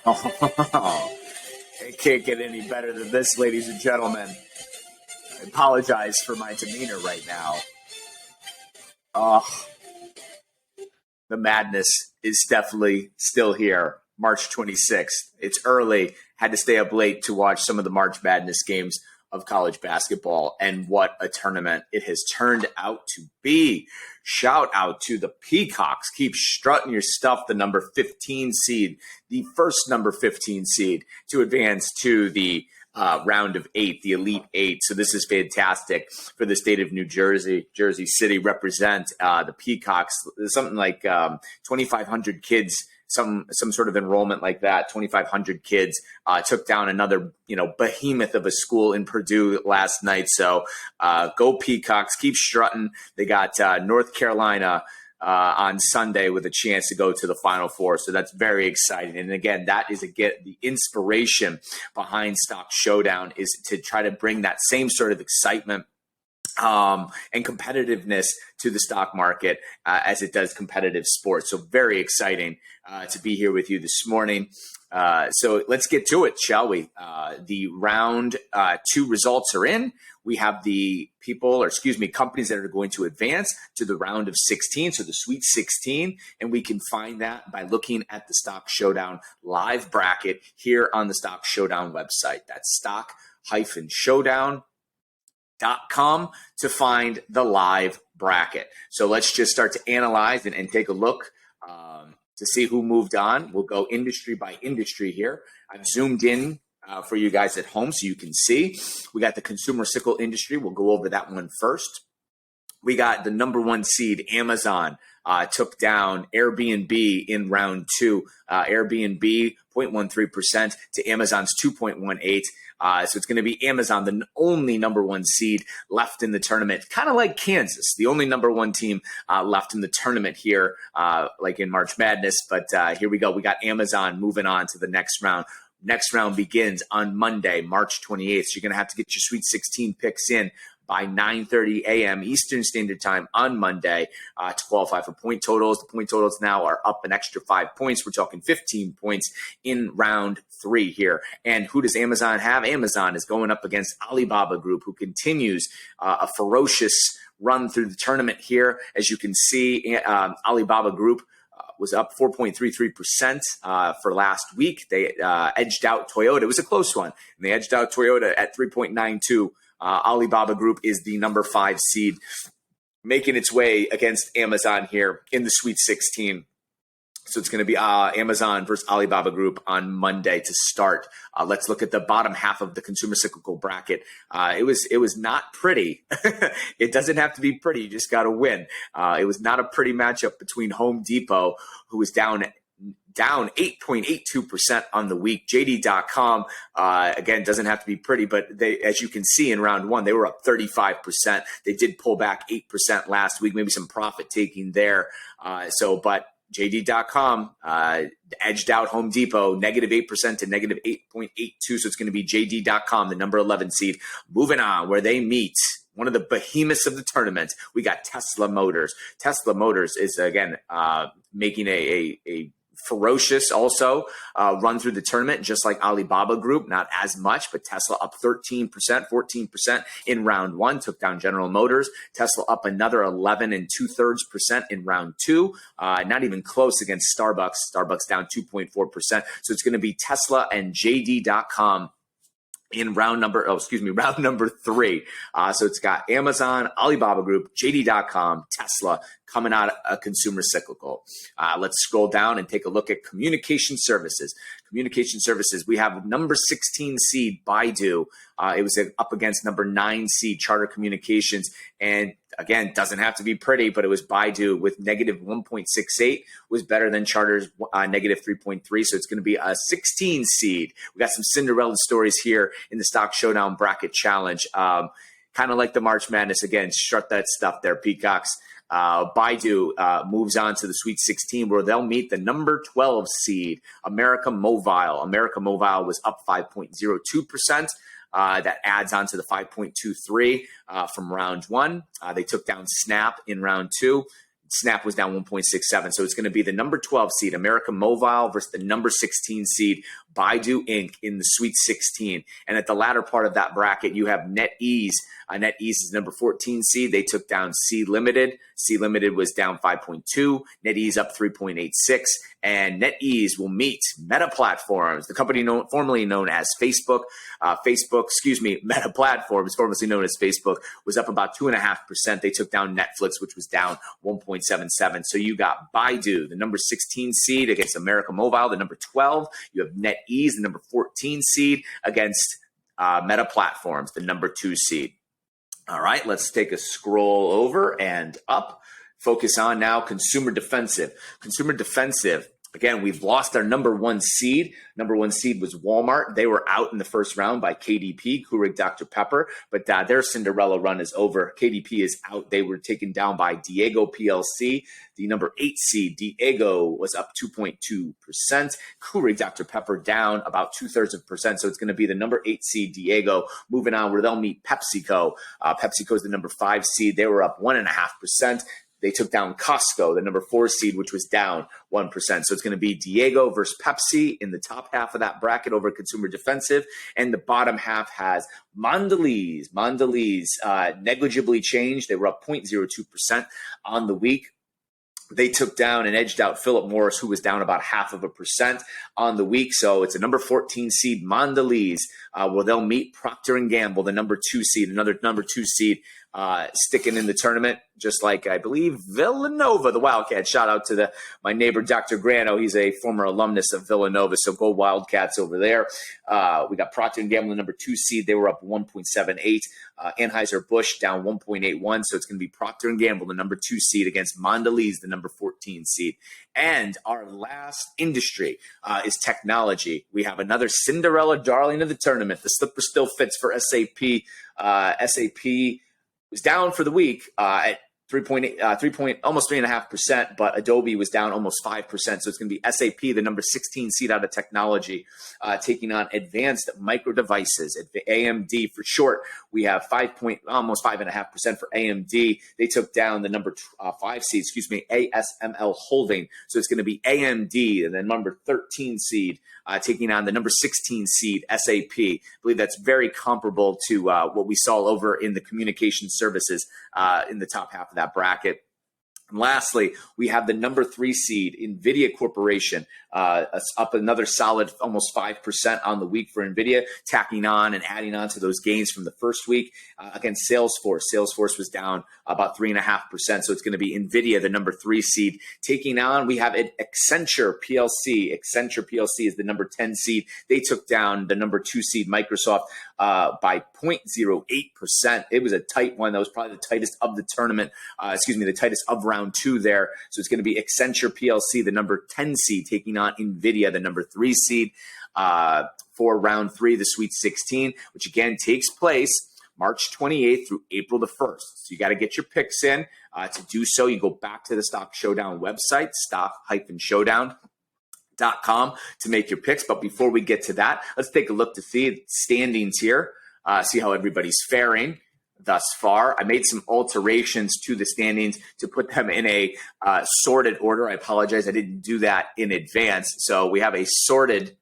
Oh, it can't get any better than this, ladies and gentlemen. I apologize for my demeanor right now. The madness is definitely still here. March 26th. It's early. Had to stay up late to watch some of the March Madness games of college basketball, and what a tournament it has turned out to be. Shout out to the Peacocks. Keep strutting your stuff, the number 15 seed, the first number 15 seed to advance to the round of 8, the Elite 8. So this is fantastic for the state of New Jersey. Jersey City represent the Peacocks. There's something like 2,500 kids, some sort of enrollment like that. 2,500 kids took down another behemoth of a school in Purdue last night. So go Peacocks, keep strutting. They got North Carolina on Sunday with a chance to go to the Final Four. So that's very exciting. And again, that is the inspiration behind Stock Showdown, is to try to bring that same sort of excitement and competitiveness to the stock market as it does competitive sports. So very exciting to be here with you this morning. So let's get to it, shall we? The round 2 results are in. We have the companies that are going to advance to the round of 16, so the Sweet 16, and we can find that by looking at the Stock Showdown live bracket here on the Stock Showdown website. That's stock-showdown.com to find the live bracket. So let's just start to analyze and take a look to see who moved on. We'll go industry by industry here. I've zoomed in for you guys at home so you can see. We got the consumer cycle industry. We'll go over that one first. We got the number 1 seed, Amazon, took down Airbnb in round 2. Airbnb 0.13% to Amazon's 2.18%. So it's going to be Amazon, the only number 1 seed left in the tournament, kind of like Kansas, the only number 1 team left in the tournament here, like in March Madness. But here we go. We got Amazon moving on to the next round. Next round begins on Monday, March 28th. So you're going to have to get your Sweet 16 picks in by 9:30 a.m. Eastern Standard Time on Monday to qualify for point totals. The point totals now are up an extra 5 points. We're talking 15 points in round 3 here. And who does Amazon have? Amazon is going up against Alibaba Group, who continues a ferocious run through the tournament here. As you can see, Alibaba Group was up 4.33% for last week. They edged out Toyota. It was a close one. And they edged out Toyota at 3.92. Alibaba Group is the number 5 seed, making its way against Amazon here in the Sweet 16. So it's going to be Amazon versus Alibaba Group on Monday to start. Let's look at the bottom half of the consumer cyclical bracket. It was not pretty. It doesn't have to be pretty. You just got to win. It was not a pretty matchup between Home Depot, who was down 8.82% on the week. JD.com, again, doesn't have to be pretty, but they, as you can see in round 1, they were up 35%. They did pull back 8% last week, maybe some profit taking there. But JD.com edged out Home Depot, negative 8% to negative 8.82. So it's going to be JD.com, the number 11 seed. Moving on, where they meet one of the behemoths of the tournament, we got Tesla Motors. Tesla Motors is, again, making a ferocious also run through the tournament, just like Alibaba Group, not as much, but Tesla up 13%, 14% in round 1, took down General Motors. Tesla up another 11 2/3% in round 2, not even close against Starbucks. Starbucks down 2.4%. So it's going to be Tesla and JD.com in round number 3. So it's got Amazon, Alibaba Group, JD.com, Tesla coming out of consumer cyclical. Let's scroll down and take a look at communication services. Communication services, we have number 16 seed Baidu. It was up against number 9 seed Charter Communications. And again, doesn't have to be pretty, but it was Baidu with negative 1.68, was better than Charter's negative 3.3. So it's going to be a 16 seed. We got some Cinderella stories here in the Stock Showdown Bracket Challenge. Kind of like the March Madness. Again, strut that stuff there, Peacocks. Baidu moves on to the Sweet 16, where they'll meet the number 12 seed, America Mobile. America Mobile was up 5.02%. That adds on to the 5.23 from round 1. They took down Snap in round 2. Snap was down 1.67. So it's going to be the number 12 seed, America Mobile, versus the number 16 seed, Baidu Inc. in the Sweet 16. And at the latter part of that bracket, you have NetEase. NetEase is number 14 seed. They took down C Limited. C Limited was down 5.2. NetEase up 3.86. And NetEase will meet Meta Platforms, the company formerly known as Facebook. Meta Platforms, formerly known as Facebook, was up about 2.5%. They took down Netflix, which was down 1.77. So you got Baidu, the number 16 seed, against America Mobile, the number 12. You have NetEase, the number 14 seed, against Meta Platforms, the number 2 seed. All right, let's take a scroll over and up. Focus on now Consumer Defensive. Consumer Defensive, again, we've lost our number 1 seed. Number 1 seed was Walmart. They were out in the first round by KDP, Keurig Dr. Pepper, but their Cinderella run is over. KDP is out. They were taken down by Diego PLC. The number 8 seed, Diego, was up 2.2%. Keurig Dr. Pepper down about 0.2%. So it's going to be the number 8 seed, Diego, moving on where they'll meet PepsiCo. PepsiCo is the number 5 seed. They were up 1.5%. They took down Costco, the number 4 seed, which was down 1%. So it's going to be Diego versus Pepsi in the top half of that bracket over Consumer Defensive. And the bottom half has Mondelez. Mondelez negligibly changed. They were up 0.02% on the week. They took down and edged out Philip Morris, who was down about 0.5% on the week. So it's a number 14 seed, Mondelez, where they'll meet Procter & Gamble, the number 2 seed, another number 2 seed, sticking in the tournament, just like I believe Villanova, the Wildcats. Shout out to my neighbor, Dr. Grano. He's a former alumnus of Villanova, so go Wildcats over there. We got Procter & Gamble, the number 2 seed. They were up 1.78. Anheuser-Busch down 1.81. So it's going to be Procter & Gamble, the number 2 seed, against Mondelez, the number 14 seed. And our last industry is technology. We have another Cinderella darling of the tournament. The slipper still fits for SAP. SAP was down for the week at 3.5%, but Adobe was down almost 5%. So it's going to be SAP, the number 16 seed out of technology, taking on Advanced Micro Devices, AMD for short. We have almost 5.5% for AMD. They took down the number 5 seed, ASML Holding. So it's going to be AMD and then number 13 seed taking on the number 16 seed, SAP. I believe that's very comparable to what we saw over in the communication services in the top half of that bracket. And lastly, we have the number 3 seed, NVIDIA Corporation, up another solid almost 5% on the week for NVIDIA, tacking on and adding on to those gains from the first week against Salesforce. Salesforce was down about 3.5%. So it's going to be NVIDIA, the number 3 seed, taking on. We have Accenture PLC. Accenture PLC is the number 10 seed. They took down the number 2 seed, Microsoft, by 0.08%. It was a tight one. That was probably the tightest of the tournament, the tightest of round 2 there. So it's going to be Accenture PLC, the number 10 seed, taking on NVIDIA, the number 3 seed, for round 3, the Sweet 16, which again takes place March 28th through April the 1st. So you got to get your picks in. To do so, you go back to the Stock Showdown website, stock-showdown.com, to make your picks. But before we get to that, let's take a look to see the standings here, see how everybody's faring thus far. I made some alterations to the standings to put them in a sorted order. I apologize, I didn't do that in advance. So we have a sorted,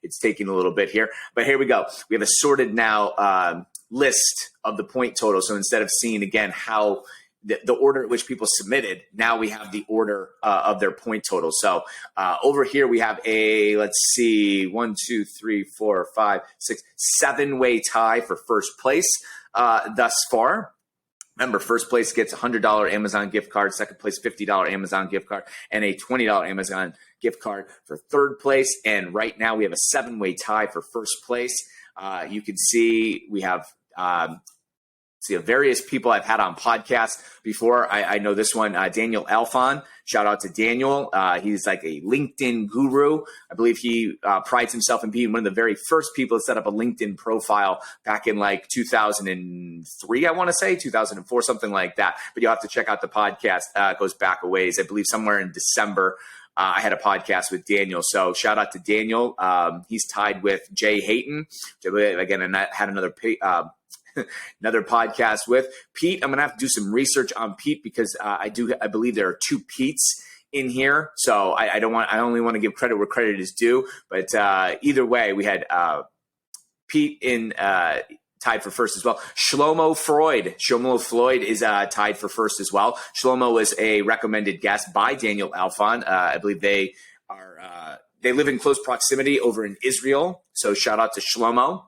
it's taking a little bit here, but here we go. We have a sorted now list of the point total. So instead of seeing again how the order at which people submitted, now we have the order of their point total. So over here we have a, let's see, 1, 2, 3, 4, 5, 6, 7-way tie for first place thus far. Remember, first place gets a $100 Amazon gift card, second place $50 Amazon gift card, and a $20 Amazon gift card for third place. And right now we have a 7-way tie for first place. You can see we have various people I've had on podcasts before. I know this one, Daniel Alfon. Shout out to Daniel. He's like a LinkedIn guru. I believe he prides himself in being one of the very first people to set up a LinkedIn profile back in like 2003, I want to say, 2004, something like that. But you'll have to check out the podcast. It goes back a ways. I believe somewhere in December, I had a podcast with Daniel. So shout out to Daniel. He's tied with Jay Hayton. Again, and I had another another podcast with Pete. I'm going to have to do some research on Pete because I believe there are 2 Petes in here. So I only want to give credit where credit is due. But either way, we had Pete in tied for first as well. Shlomo Floyd is tied for first as well. Shlomo was a recommended guest by Daniel Alfon. I believe they live in close proximity over in Israel. So shout out to Shlomo.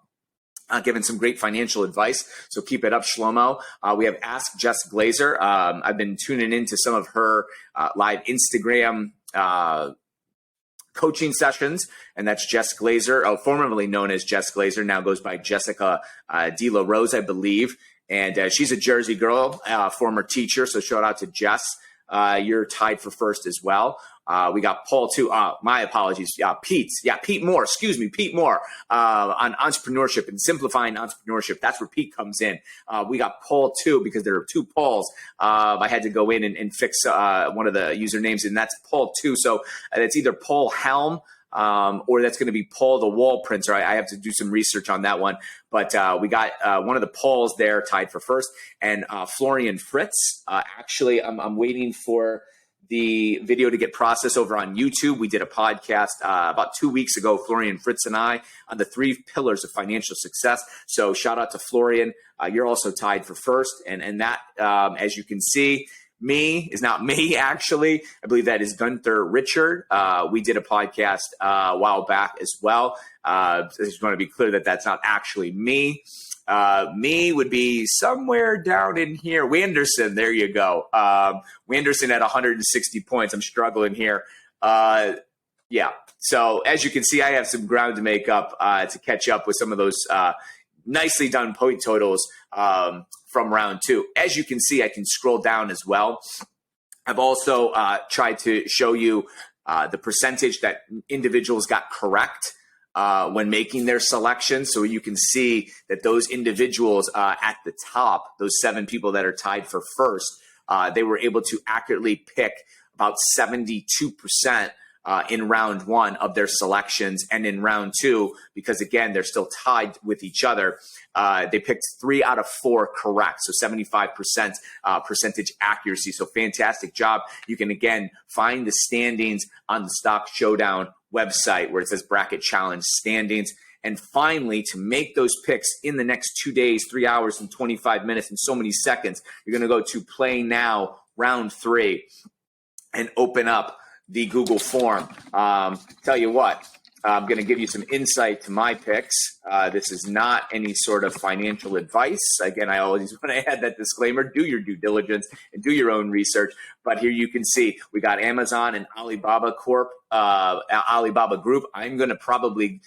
Giving some great financial advice. So keep it up, Shlomo. We have Ask Jess Glazer. I've been tuning into some of her live Instagram coaching sessions, and that's Jess Glazer, formerly known as Jess Glazer, now goes by Jessica De La Rose, I believe. And she's a Jersey girl, former teacher. So shout out to Jess. You're tied for first as well. We got Paul too. My apologies. Pete Moore. Pete Moore on entrepreneurship and simplifying entrepreneurship. That's where Pete comes in. We got Paul too because there are 2 Pauls. I had to go in and fix one of the usernames, and that's Paul too. So it's either Paul Helm or that's going to be Paul the Wall Printer. I have to do some research on that one. But we got one of the Pauls there tied for first, and Florian Fritz. Actually, I'm waiting for the video to get processed over on YouTube. We did a podcast about 2 weeks ago, Florian Fritz and I, on the 3 pillars of financial success. So shout out to Florian. You're also tied for first. And that, as you can see, me is not me, actually. I believe that is Gunther Richard. We did a podcast a while back as well. I just want to be clear that that's not actually me. Me would be somewhere down in here. Wanderson, there you go. Wanderson at 160 points. I'm struggling here. Yeah. So as you can see, I have some ground to make up to catch up with some of those nicely done point totals from round 2. As you can see, I can scroll down as well. I've also tried to show you the percentage that individuals got correct when making their selections. So you can see that those individuals at the top, those 7 people that are tied for first, they were able to accurately pick about 72% in round 1 of their selections. And in round 2, because again, they're still tied with each other, they picked 3 out of 4 correct. So 75% percentage accuracy. So fantastic job. You can again find the standings on the Stock Showdown website where it says Bracket Challenge Standings. And finally, to make those picks in the next 2 days, 3 hours and 25 minutes and so many seconds, you're going to go to Play Now, round 3, and open up the Google form. Tell you what, I'm going to give you some insight to my picks. This is not any sort of financial advice. Again, I always want to add that disclaimer. Do your due diligence and do your own research. But here you can see we got Amazon and Alibaba Corp, Alibaba Group. I'm going to probably,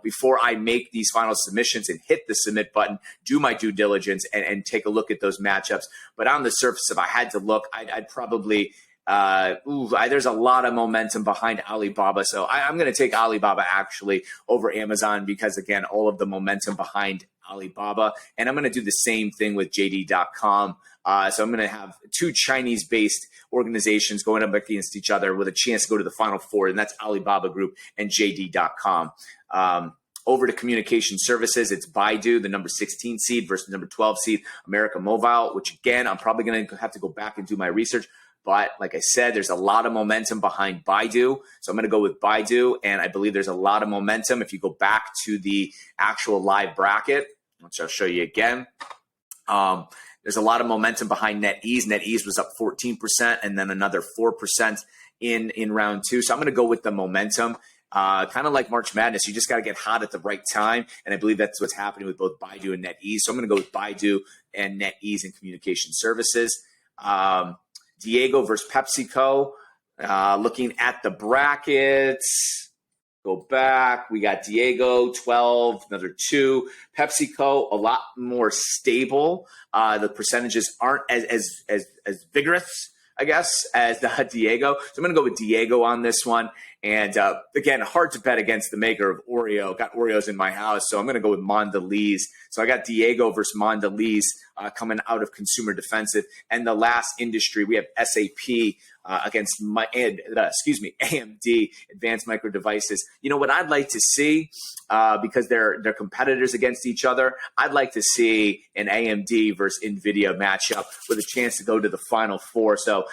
before I make these final submissions and hit the submit button, do my due diligence and take a look at those matchups. But on the surface, if I had to look, I'd probably there's a lot of momentum behind Alibaba. So I'm going to take Alibaba actually over Amazon because, again, all of the momentum behind Alibaba. And I'm going to do the same thing with JD.com. So I'm going to have 2 Chinese-based organizations going up against each other with a chance to go to the Final Four, and that's Alibaba Group and JD.com. Over to communication services, it's Baidu, the number 16 seed versus number 12 seed, America Mobile, which, again, I'm probably going to have to go back and do my research. But like I said, there's a lot of momentum behind Baidu. So I'm going to go with Baidu. And I believe there's a lot of momentum. If you go back to the actual live bracket, which I'll show you again, there's a lot of momentum behind NetEase. NetEase was up 14% and then another 4% in round 2. So I'm going to go with the momentum. Kind of like March Madness, you just got to get hot at the right time. And I believe that's what's happening with both Baidu and NetEase. So I'm going to go with Baidu and NetEase in communication services. Diego versus PepsiCo. Looking at the brackets, go back. We got Diego, 12, another 2. PepsiCo, a lot more stable. The percentages aren't as vigorous, I guess, as Diego. So I'm going to go with Diego on this one. And again, hard to bet against the maker of Oreo. Got Oreos in my house, so I'm going to go with Mondelez. So I got Diego versus Mondelez coming out of consumer defensive. And the last industry, we have SAP against AMD, Advanced Micro Devices. You know what I'd like to see, because they're competitors against each other, I'd like to see an AMD versus NVIDIA matchup with a chance to go to the Final Four. So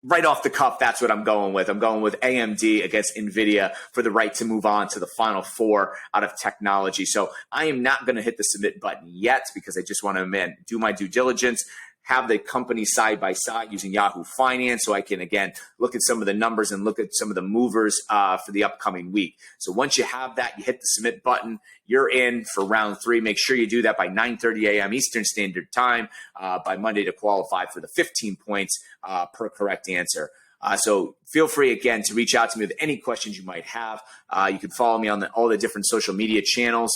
right off the cuff, that's what I'm going with. I'm going with AMD against NVIDIA for the right to move on to the Final Four out of technology. So I am not going to hit the submit button yet because I just want to, do my due diligence, have the company side by side using Yahoo Finance so I can, again, look at some of the numbers and look at some of the movers for the upcoming week. So once you have that, you hit the submit button, you're in for round 3. Make sure you do that by 9:30 a.m. Eastern Standard Time by Monday to qualify for the 15 points per correct answer. So feel free, again, to reach out to me with any questions you might have. You can follow me on all the different social media channels,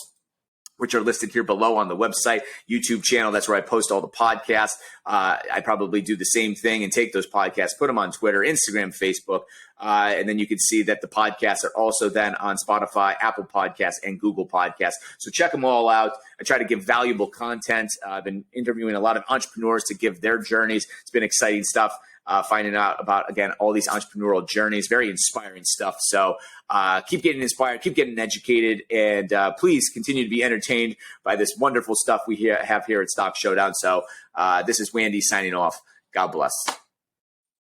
which are listed here below on the website, YouTube channel. That's where I post all the podcasts. I probably do the same thing and take those podcasts, put them on Twitter, Instagram, Facebook. And then you can see that the podcasts are also then on Spotify, Apple Podcasts, and Google Podcasts. So check them all out. I try to give valuable content. I've been interviewing a lot of entrepreneurs to give their journeys. It's been exciting stuff. Finding out about, again, all these entrepreneurial journeys, very inspiring stuff. So keep getting inspired, keep getting educated, and please continue to be entertained by this wonderful stuff we have here at Stock Showdown. So this is Wandy signing off. God bless.